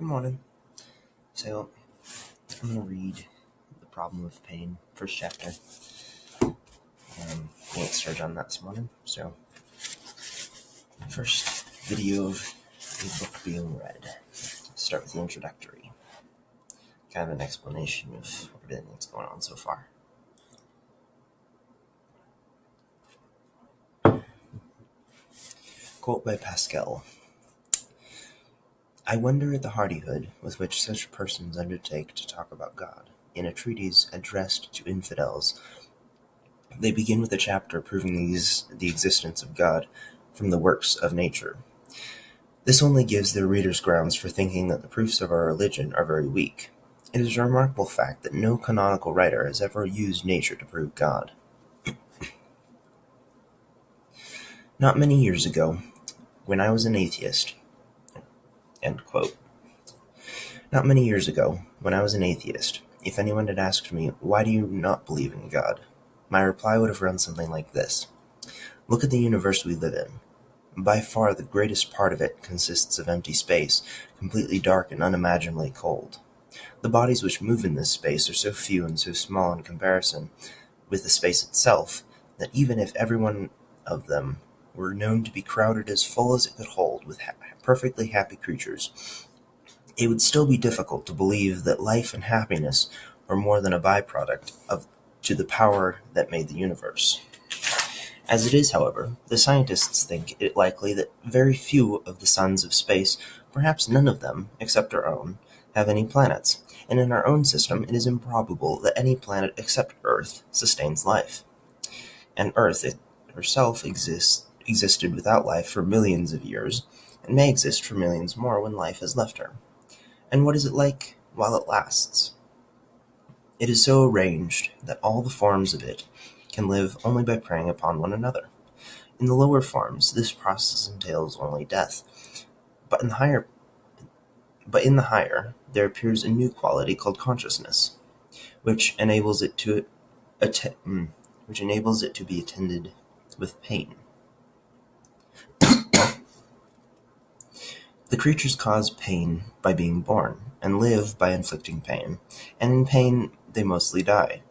Good morning. So, I'm going to read The Problem of Pain, first chapter. Can't start on that this morning. So, first video of the book being read. Start with the introductory. Kind of an explanation of everything that's going on so far. Quote by Pascal. I wonder at the hardihood with which such persons undertake to talk about God. In a treatise addressed to infidels, they begin with a chapter proving the existence of God from the works of nature. This only gives their readers grounds for thinking that the proofs of our religion are very weak. It is a remarkable fact that no canonical writer has ever used nature to prove God. Not many years ago, when I was an atheist, end quote. Not many years ago, when I was an atheist, if anyone had asked me, why do you not believe in God? My reply would have run something like this. Look at the universe we live in. By far the greatest part of it consists of empty space, completely dark and unimaginably cold. The bodies which move in this space are so few and so small in comparison with the space itself, that even if every one of them were known to be crowded as full as it could hold with perfectly happy creatures, it would still be difficult to believe that life and happiness are more than a byproduct to the power that made the universe. As it is, however, the scientists think it likely that very few of the suns of space, perhaps none of them, except our own, have any planets, and in our own system it is improbable that any planet except Earth sustains life. And Earth herself existed without life for millions of years, and may exist for millions more when life has left her. And what is it like while it lasts? It is so arranged that all the forms of it can live only by preying upon one another. In the lower forms, this process entails only death, but in the higher, there appears a new quality called consciousness, which enables it to be attended with pain. The creatures cause pain by being born, and live by inflicting pain, and in pain they mostly die.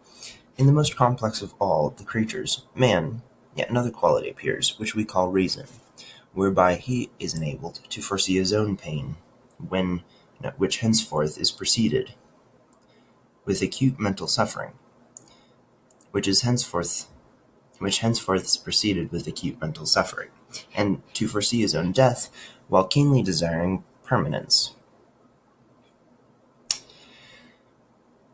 In the most complex of all the creatures, man, yet another quality appears, which we call reason, whereby he is enabled to foresee his own pain, which henceforth is preceded with acute mental suffering, which henceforth is preceded with acute mental suffering, and to foresee his own death, while keenly desiring permanence.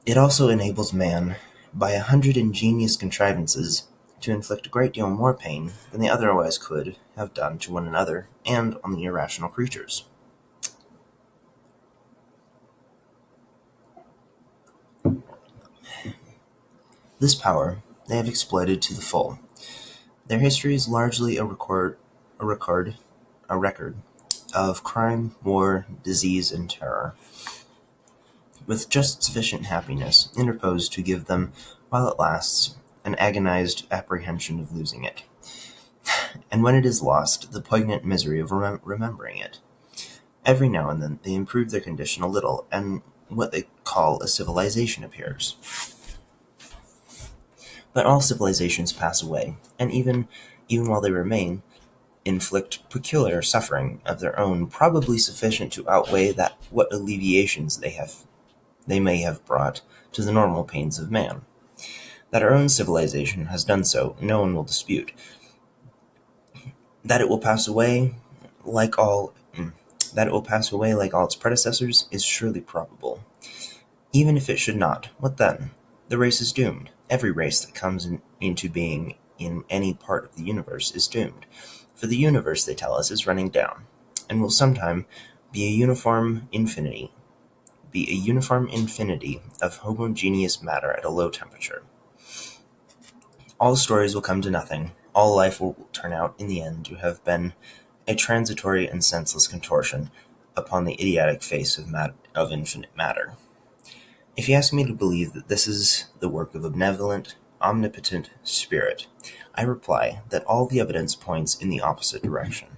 It also enables man, by 100 ingenious contrivances, to inflict a great deal more pain than they otherwise could have done to one another and on the irrational creatures. This power they have exploited to the full. Their history is largely a record of crime, war, disease, and terror, with just sufficient happiness interposed to give them, while it lasts, an agonized apprehension of losing it, and when it is lost, the poignant misery of remembering it. Every now and then they improve their condition a little, and what they call a civilization appears. But all civilizations pass away, and even while they remain, inflict peculiar suffering of their own, probably sufficient to outweigh what alleviations they may have brought to the normal pains of man. That our own civilization has done so, no one will dispute. That it will pass away like all its predecessors is surely probable. Even if it should not, what then? The race is doomed. Every race that comes into being in any part of the universe is doomed. For the universe, they tell us, is running down, and will sometime be a uniform infinity of homogeneous matter at a low temperature. All stories will come to nothing. All life will turn out, in the end, to have been a transitory and senseless contortion upon the idiotic face of infinite matter. If you ask me to believe that this is the work of a benevolent, omnipotent spirit, I reply that all the evidence points in the opposite direction.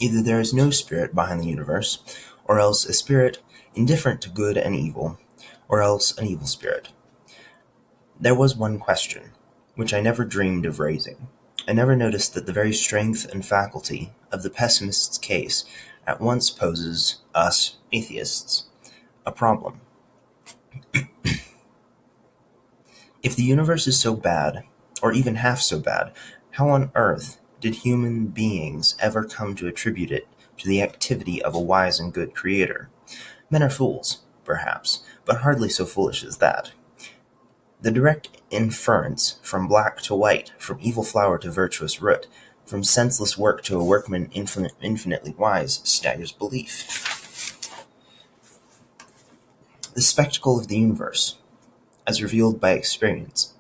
Either there is no spirit behind the universe, or else a spirit indifferent to good and evil, or else an evil spirit. There was one question, which I never dreamed of raising. I never noticed that the very strength and faculty of the pessimist's case at once poses us, atheists, a problem. If the universe is so bad, or even half so bad, how on earth did human beings ever come to attribute it to the activity of a wise and good creator? Men are fools, perhaps, but hardly so foolish as that. The direct inference from black to white, from evil flower to virtuous root, from senseless work to a workman infinitely wise, staggers belief. The spectacle of the universe, as revealed by experience,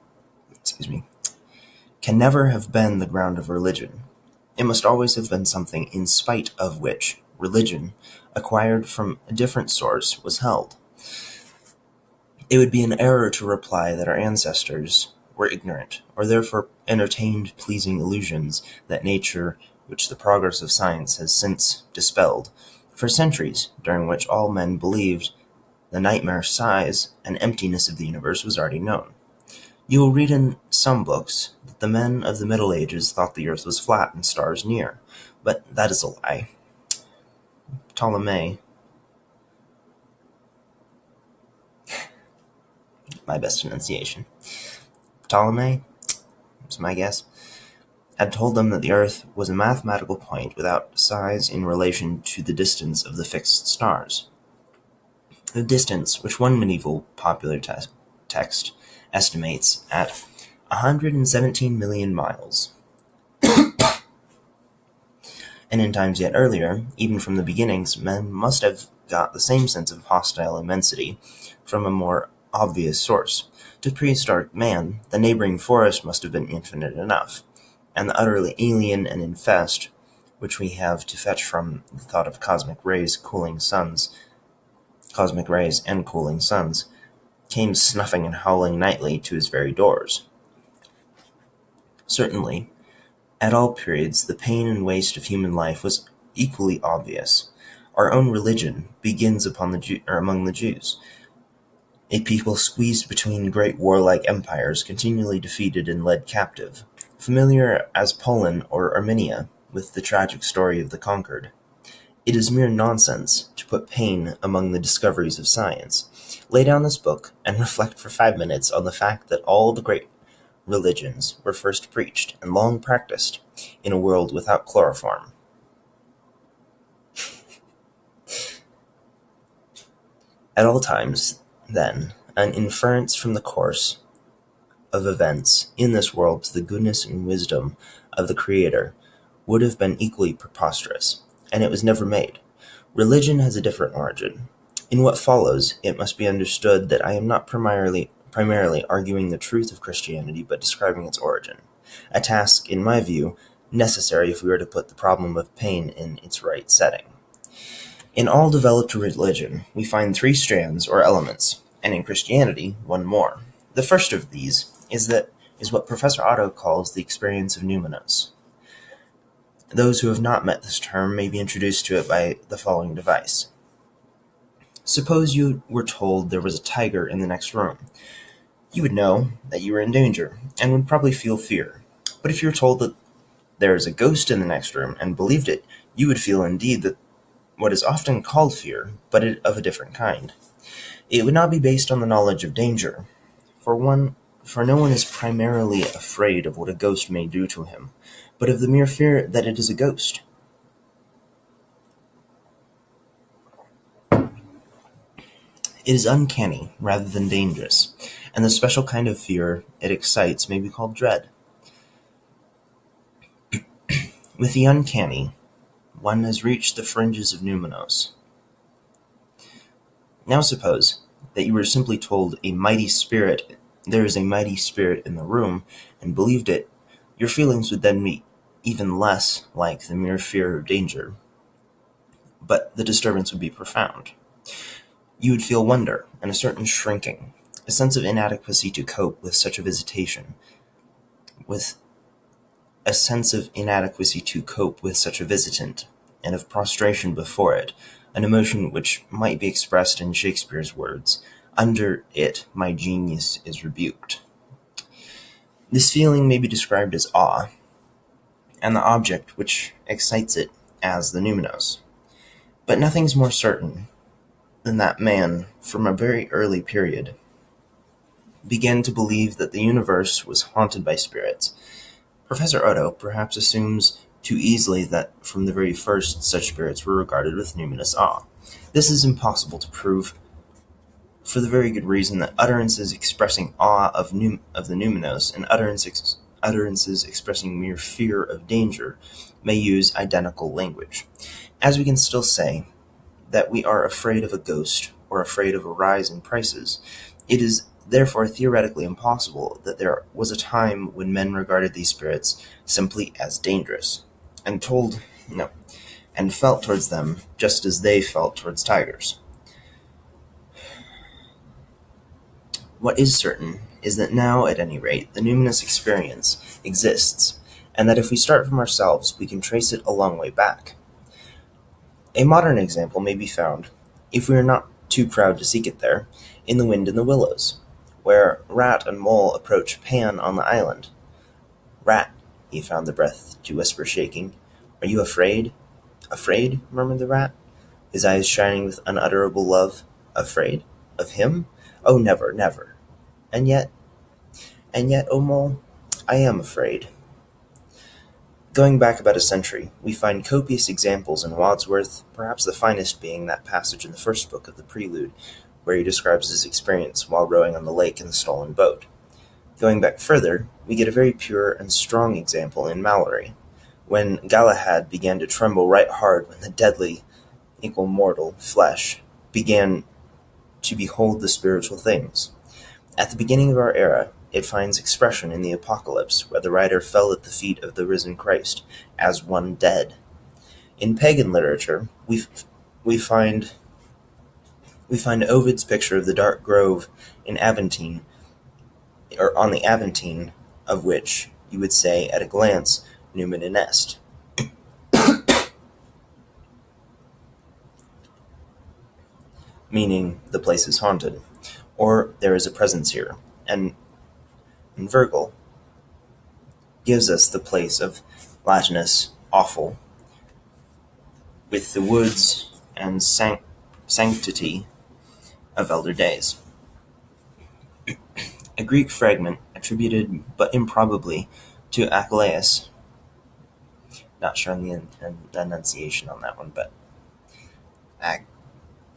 can never have been the ground of religion. It must always have been something in spite of which religion, acquired from a different source, was held. It would be an error to reply that our ancestors were ignorant, or therefore entertained pleasing illusions that nature, which the progress of science has since dispelled, for centuries, during which all men believed the nightmare size and emptiness of the universe was already known. You will read in some books that the men of the Middle Ages thought the earth was flat and stars near, but that is a lie. Ptolemy, my best enunciation, Ptolemy, is my guess, had told them that the earth was a mathematical point without size in relation to the distance of the fixed stars. The distance, which one medieval popular text estimates at 117 million miles. And in times yet earlier, even from the beginnings, men must have got the same sense of hostile immensity from a more obvious source. To prehistoric man, the neighboring forest must have been infinite enough, and the utterly alien and infest, which we have to fetch from the thought of cosmic rays and cooling suns, came snuffing and howling nightly to his very doors. Certainly, at all periods, the pain and waste of human life was equally obvious. Our own religion begins among the Jews, a people squeezed between great warlike empires, continually defeated and led captive, familiar as Poland or Armenia with the tragic story of the conquered. It is mere nonsense to put pain among the discoveries of science. Lay down this book and reflect for 5 minutes on the fact that all the great religions were first preached and long practiced in a world without chloroform. At all times, then, an inference from the course of events in this world to the goodness and wisdom of the Creator would have been equally preposterous, and it was never made. Religion has a different origin. In what follows, it must be understood that I am not primarily arguing the truth of Christianity, but describing its origin, a task, in my view, necessary if we were to put the problem of pain in its right setting. In all developed religion, we find 3 strands or elements, and in Christianity, one more. The first of these is what Professor Otto calls the experience of numinous. Those who have not met this term may be introduced to it by the following device. Suppose you were told there was a tiger in the next room. You would know that you were in danger, and would probably feel fear. But if you were told that there is a ghost in the next room, and believed it, you would feel indeed that what is often called fear, but of a different kind. It would not be based on the knowledge of danger, for no one is primarily afraid of what a ghost may do to him, but of the mere fear that it is a ghost. It is uncanny rather than dangerous, and the special kind of fear it excites may be called dread. With the uncanny, one has reached the fringes of numinous. Now suppose that you were simply told there is a mighty spirit in the room, and believed it. Your feelings would then be even less like the mere fear of danger, but the disturbance would be profound. You would feel wonder and a certain shrinking, a sense of inadequacy to cope with such a visitation, with a sense of inadequacy to cope with such a visitant, and of prostration before it, an emotion which might be expressed in Shakespeare's words, "Under it my genius is rebuked." This feeling may be described as awe, and the object which excites it as the numinos. But nothing's more certain than that man, from a very early period, began to believe that the universe was haunted by spirits. Professor Otto perhaps assumes too easily that from the very first such spirits were regarded with numinous awe. This is impossible to prove, for the very good reason that utterances expressing awe of the numinos and utterances expressing mere fear of danger may use identical language. As we can still say that we are afraid of a ghost or afraid of a rise in prices, it is therefore theoretically impossible that there was a time when men regarded these spirits simply as dangerous, and felt towards them just as they felt towards tigers. What is certain is that now, at any rate, the numinous experience exists, and that if we start from ourselves, we can trace it a long way back. A modern example may be found, if we are not too proud to seek it there, in The Wind in the Willows, where Rat and Mole approach Pan on the island. "Rat," he found the breath to whisper, shaking, "are you afraid?" "Afraid?" murmured the Rat, his eyes shining with unutterable love. "Afraid? Of him? Oh, never, never. And yet, O Mole, I am afraid." Going back about a century, we find copious examples in Wordsworth, perhaps the finest being that passage in the first book of the Prelude, where he describes his experience while rowing on the lake in the stolen boat. Going back further, we get a very pure and strong example in Malory, when Galahad began to tremble right hard when the deadly, mortal flesh began to behold the spiritual things. At the beginning of our era, it finds expression in the Apocalypse, where the writer fell at the feet of the risen Christ as one dead. In pagan literature, we find Ovid's picture of the dark grove in Aventine, or on the Aventine, of which you would say at a glance, numen est, meaning the place is haunted, or there is a presence here, and Virgil gives us the place of Latinus awful, with the woods and sanctity of elder days. A Greek fragment attributed, but improbably, to Achilles. Not sure on the enunciation on that one, but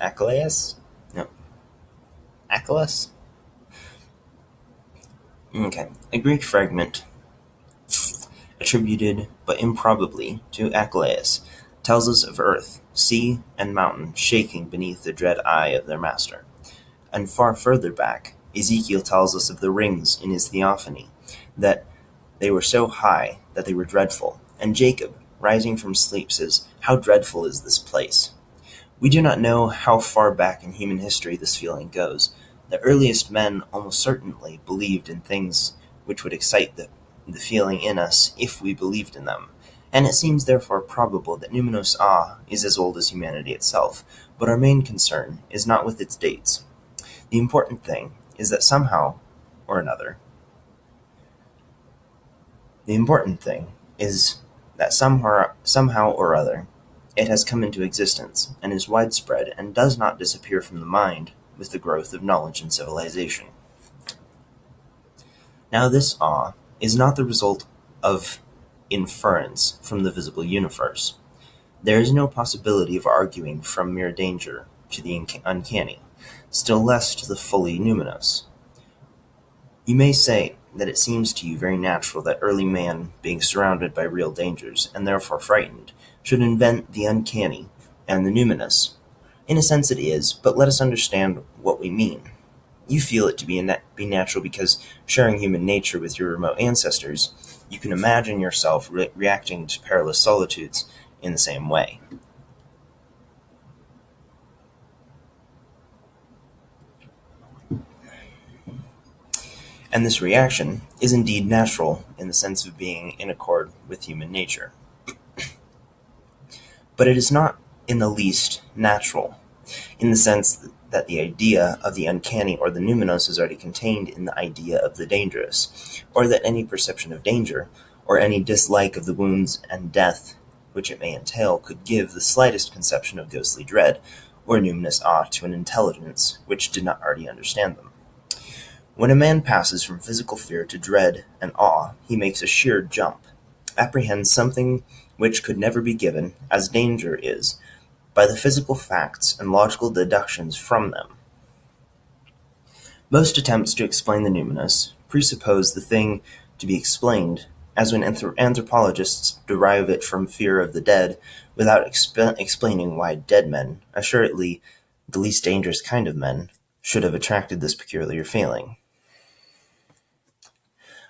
Achilles? No. Achilles? Okay. A Greek fragment attributed, but improbably, to Achilles tells us of earth, sea, and mountain shaking beneath the dread eye of their master. And far further back, Ezekiel tells us of the rings in his theophany, that they were so high that they were dreadful. And Jacob, rising from sleep, says, "How dreadful is this place!" We do not know how far back in human history this feeling goes. The earliest men almost certainly believed in things which would excite the feeling in us if we believed in them, and it seems therefore probable that numinous awe is as old as humanity itself, but our main concern is not with its dates. The important thing is that somehow or other, it has come into existence, and is widespread, and does not disappear from the mind with the growth of knowledge and civilization. Now this awe is not the result of inference from the visible universe. There is no possibility of arguing from mere danger to the uncanny, still less to the fully numinous. You may say that it seems to you very natural that early man, being surrounded by real dangers, and therefore frightened, should invent the uncanny and the numinous. In a sense it is, but let us understand what we mean. You feel it to be natural because, sharing human nature with your remote ancestors, you can imagine yourself reacting to perilous solitudes in the same way. And this reaction is indeed natural in the sense of being in accord with human nature. but it is not in the least natural, in the sense that the idea of the uncanny or the numinous is already contained in the idea of the dangerous, or that any perception of danger, or any dislike of the wounds and death which it may entail, could give the slightest conception of ghostly dread, or numinous awe to an intelligence which did not already understand them. When a man passes from physical fear to dread and awe, he makes a sheer jump, apprehends something which could never be given, as danger is, by the physical facts and logical deductions from them. Most attempts to explain the numinous presuppose the thing to be explained, as when anthropologists derive it from fear of the dead, without explaining why dead men, assuredly the least dangerous kind of men, should have attracted this peculiar feeling.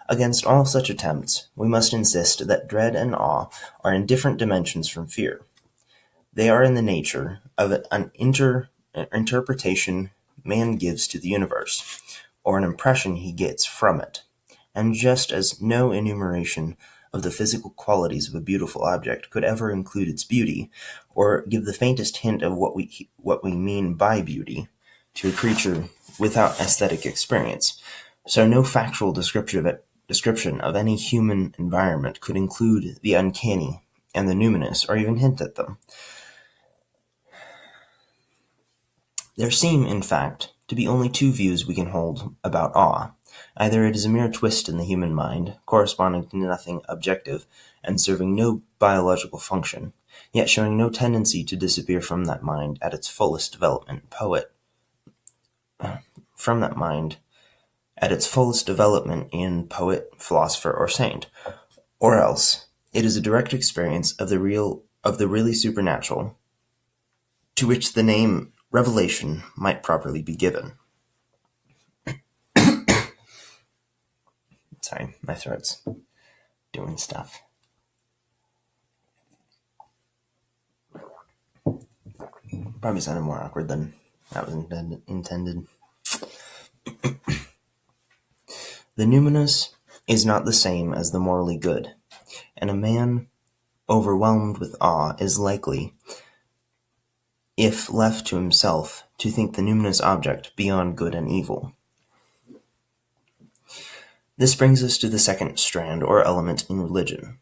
Against all such attempts, we must insist that dread and awe are in different dimensions from fear. They are in the nature of an interpretation man gives to the universe, or an impression he gets from it. And just as no enumeration of the physical qualities of a beautiful object could ever include its beauty, or give the faintest hint of what we mean by beauty, to a creature without aesthetic experience, so no factual description of any human environment could include the uncanny and the numinous, or even hint at them. There seem, in fact, to be only two views we can hold about awe. Either it is a mere twist in the human mind, corresponding to nothing objective, and serving no biological function, yet showing no tendency to disappear from that mind at its fullest development in poet, philosopher, or saint, or else it is a direct experience of the really supernatural, to which the name revelation might properly be given. Sorry, my throat's doing stuff. Probably sounded more awkward than that was intended. The numinous is not the same as the morally good, and a man overwhelmed with awe is likely, if left to himself, to think the numinous object beyond good and evil. This brings us to the second strand or element in religion.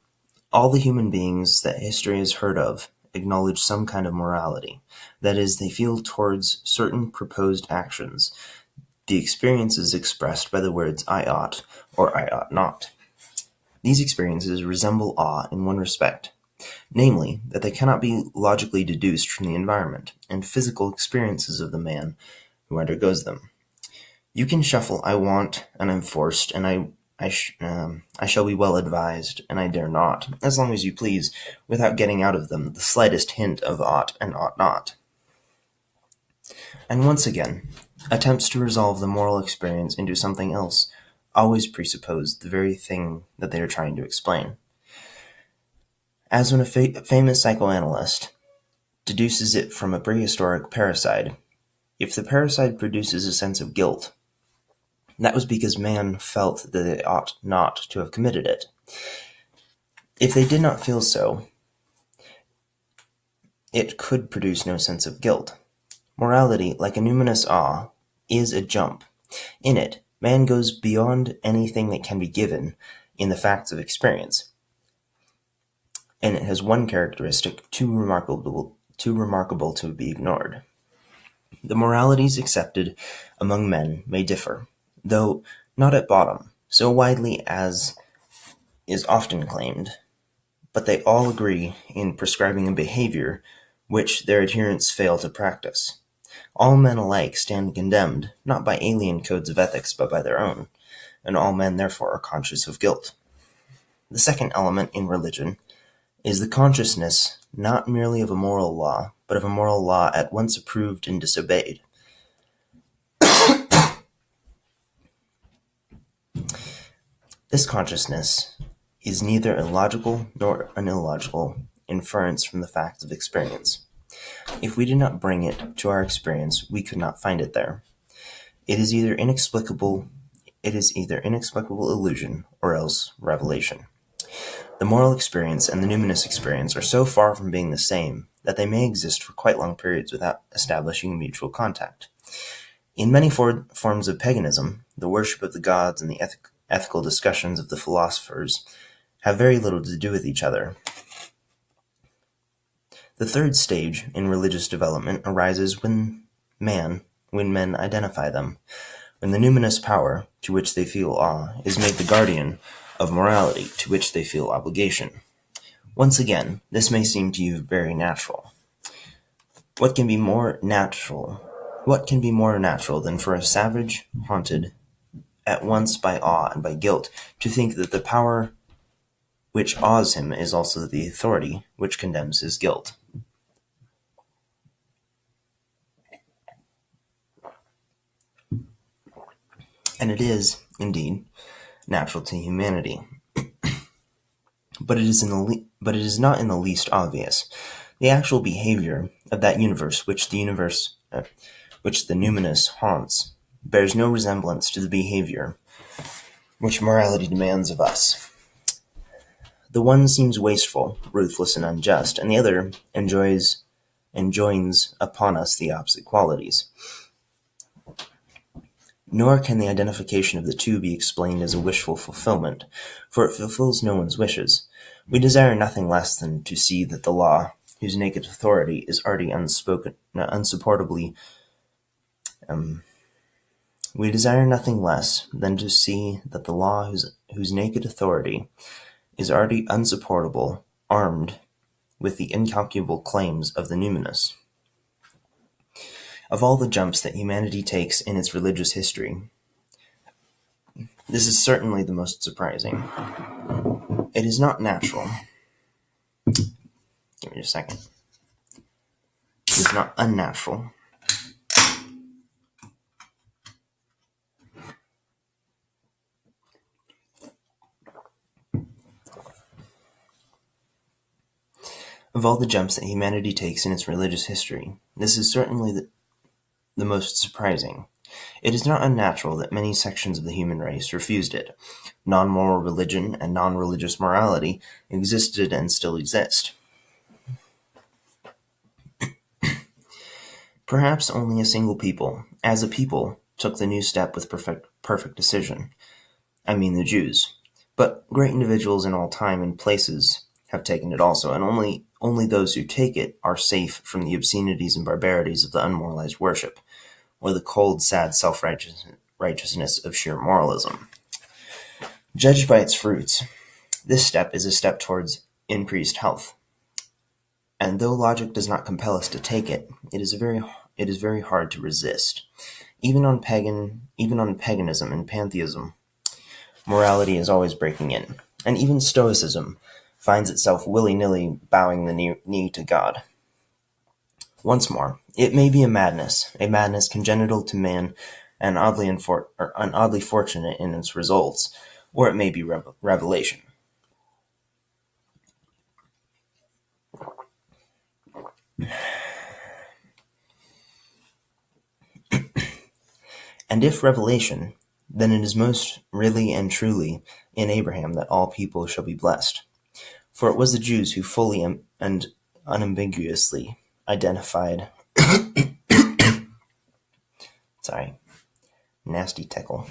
All the human beings that history has heard of acknowledge some kind of morality. That is, they feel towards certain proposed actions the experiences expressed by the words I ought or I ought not. These experiences resemble awe in one respect, namely, that they cannot be logically deduced from the environment and physical experiences of the man who undergoes them. You can shuffle I want, and I'm forced, and I shall be well advised, and I dare not, as long as you please, without getting out of them the slightest hint of ought and ought not. And once again, attempts to resolve the moral experience into something else always presuppose the very thing that they are trying to explain. As when a famous psychoanalyst deduces it from a prehistoric parricide, if the parricide produces a sense of guilt, that was because man felt that they ought not to have committed it. If they did not feel so, it could produce no sense of guilt. Morality, like a numinous awe, is a jump. In it, man goes beyond anything that can be given in the facts of experience, and it has one characteristic too remarkable to be ignored. The moralities accepted among men may differ, though not at bottom, so widely as is often claimed, but they all agree in prescribing a behavior which their adherents fail to practice. All men alike stand condemned, not by alien codes of ethics, but by their own, and all men therefore are conscious of guilt. The second element in religion is the consciousness not merely of a moral law, but of a moral law at once approved and disobeyed. This consciousness is neither a logical nor an illogical inference from the facts of experience. If we did not bring it to our experience, we could not find it there. It is either inexplicable illusion, or else revelation. The moral experience and the numinous experience are so far from being the same that they may exist for quite long periods without establishing mutual contact. In many forms of paganism, the worship of the gods and the ethical discussions of the philosophers have very little to do with each other. The third stage in religious development arises when men identify them, when the numinous power, to which they feel awe, is made the guardian of morality, to which they feel obligation. Once again, this may seem to you very natural. What can be more natural than for a savage, haunted at once by awe and by guilt, to think that the power which awes him is also the authority which condemns his guilt? And it is, indeed, natural to humanity. But it is not in the least obvious. The actual behavior of that universe which the numinous haunts bears no resemblance to the behavior which morality demands of us. The one seems wasteful, ruthless, and unjust, and the other enjoins upon us the opposite qualities. Nor can the identification of the two be explained as a wishful fulfillment, for it fulfills no one's wishes. We desire nothing less than to see that the law, whose naked authority is already unsupportably we desire nothing less than to see that the law whose naked authority is already unsupportable, armed with the incalculable claims of the numinous. Of all the jumps that humanity takes in its religious history, this is certainly the most surprising. It is not natural. Give me just a second. It is not unnatural. Of all the jumps that humanity takes in its religious history, this is certainly the most surprising. It is not unnatural that many sections of the human race refused it. Non-moral religion and non-religious morality existed and still exist. Perhaps only a single people, as a people, took the new step with perfect decision. I mean the Jews. But great individuals in all time and places have taken it also, and only those who take it are safe from the obscenities and barbarities of the unmoralized worship, or the cold, sad self-righteousness of sheer moralism. Judged by its fruits, this step is a step towards increased health. And though logic does not compel us to take it, it is very hard to resist. Even on paganism and pantheism, morality is always breaking in, and even Stoicism finds itself willy-nilly bowing the knee to God. Once more, it may be a madness congenital to man and oddly fortunate in its results, or it may be revelation. And if revelation, then it is most really and truly in Abraham that all people shall be blessed. For it was the Jews who fully and unambiguously identified sorry, nasty tickle.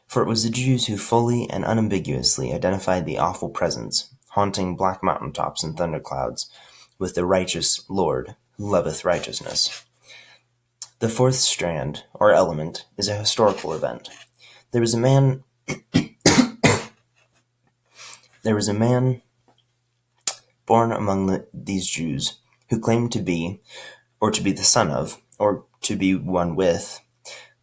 For it was the Jews who fully and unambiguously identified the awful presence, haunting black mountain tops and thunderclouds, with the righteous Lord, who loveth righteousness. The fourth strand, or element, is a historical event. There was a man born among these Jews who claimed to be, or to be the son of, or to be one with,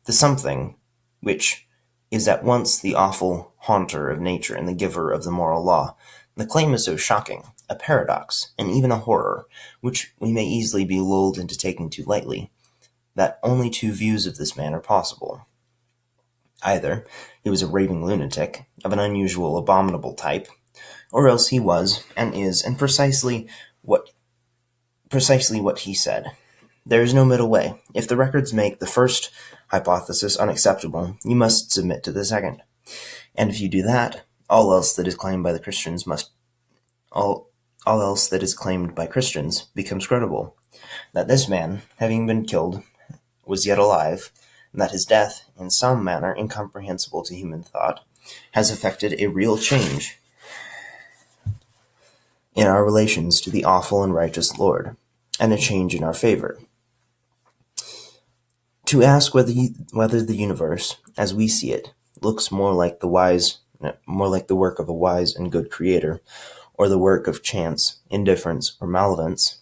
the something which is at once the awful haunter of nature and the giver of the moral law. The claim is so shocking, a paradox, and even a horror, which we may easily be lulled into taking too lightly, that only two views of this man are possible. Either he was a raving lunatic of an unusual, abominable type, or else he was, and is, and precisely what he said. There is no middle way. If the records make the first hypothesis unacceptable, you must submit to the second. And if you do that, all else that is claimed by Christians becomes credible. That this man, having been killed, was yet alive, and that his death, in some manner incomprehensible to human thought, has effected a real change in our relations to the awful and righteous Lord, and a change in our favor. To ask whether the universe, as we see it, looks more like the work of a wise and good Creator, or the work of chance, indifference, or malevolence,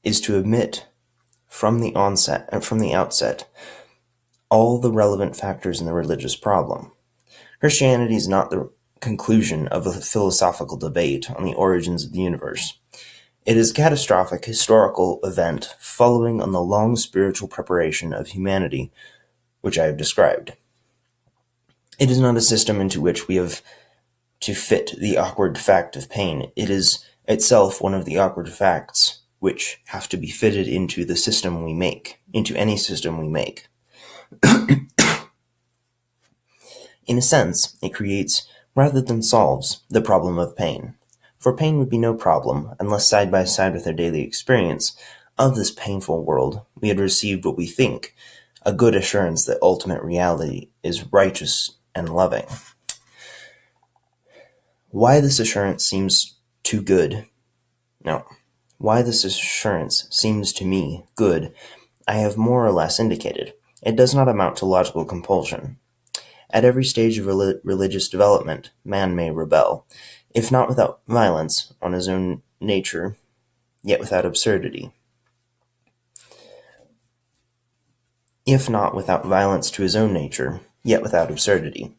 is to omit from the outset all the relevant factors in the religious problem. Christianity is not the conclusion of a philosophical debate on the origins of the universe. It is a catastrophic historical event following on the long spiritual preparation of humanity, which I have described. It is not a system into which we have to fit the awkward fact of pain. It is itself one of the awkward facts which have to be fitted into any system we make. In a sense, it creates, rather than solves, the problem of pain. For pain would be no problem unless side by side with our daily experience of this painful world we had received what we think, a good assurance that ultimate reality is righteous and loving. Why this assurance seems to me good, I have more or less indicated. It does not amount to logical compulsion. At every stage of religious development, man may rebel, if not without violence on his own nature, yet without absurdity. If not without violence to his own nature, yet without absurdity.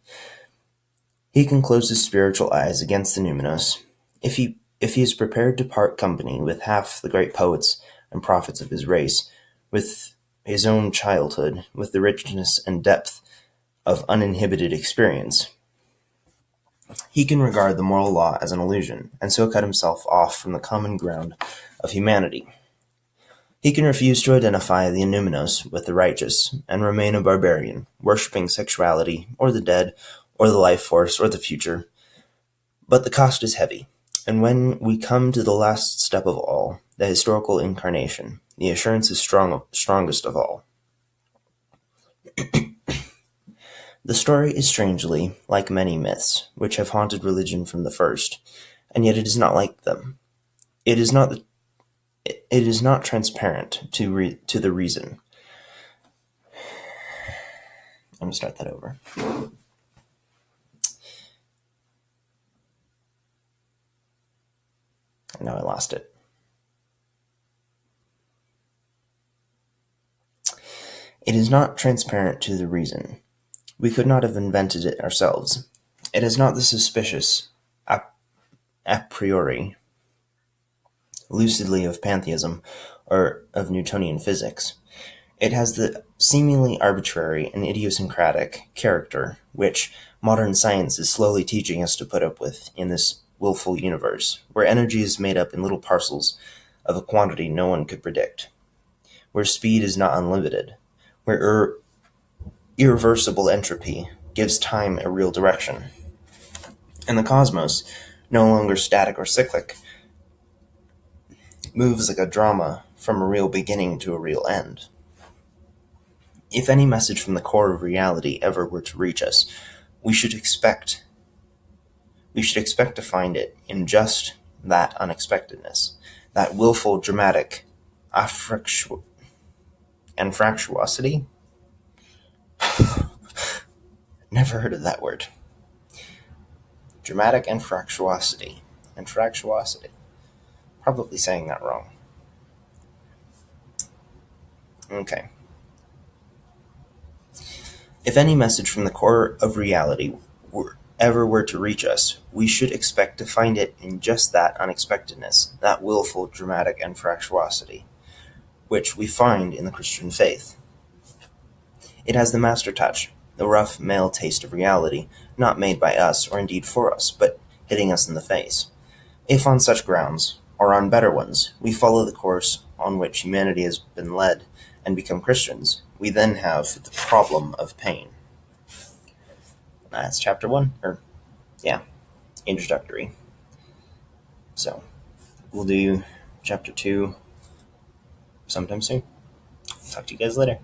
He can close his spiritual eyes against the numinous, if he is prepared to part company with half the great poets and prophets of his race, with his own childhood, with the richness and depth of uninhibited experience. He can regard the moral law as an illusion, and so cut himself off from the common ground of humanity. He can refuse to identify the numinous with the righteous, and remain a barbarian, worshipping sexuality, or the dead, or the life force, or the future. But the cost is heavy, and when we come to the last step of all, the historical incarnation, the assurance is strongest of all. The story is strangely like many myths which have haunted religion from the first, and yet it is not like them. It is not transparent to the reason. I'm going to start that over. Now I lost it. It is not transparent to the reason. We could not have invented it ourselves. It is not the suspicious a priori, lucidly of pantheism or of Newtonian physics. It has the seemingly arbitrary and idiosyncratic character which modern science is slowly teaching us to put up with in this willful universe, where energy is made up in little parcels of a quantity no one could predict, where speed is not unlimited, where irreversible entropy gives time a real direction, and the cosmos, no longer static or cyclic, moves like a drama from a real beginning to a real end. If any message from the core of reality ever were to reach us, we should expect to find it in just that unexpectedness, that willful dramatic anfractuosity. Never heard of that word. Dramatic anfractuosity. Probably saying that wrong. Okay. If any message from the core of reality ever were to reach us, we should expect to find it in just that unexpectedness, that willful dramatic anfractuosity, which we find in the Christian faith. It has the master touch, the rough male taste of reality, not made by us, or indeed for us, but hitting us in the face. If on such grounds, or on better ones, we follow the course on which humanity has been led and become Christians, we then have the problem of pain. That's chapter 1, introductory. So, we'll do chapter 2 sometime soon. Talk to you guys later.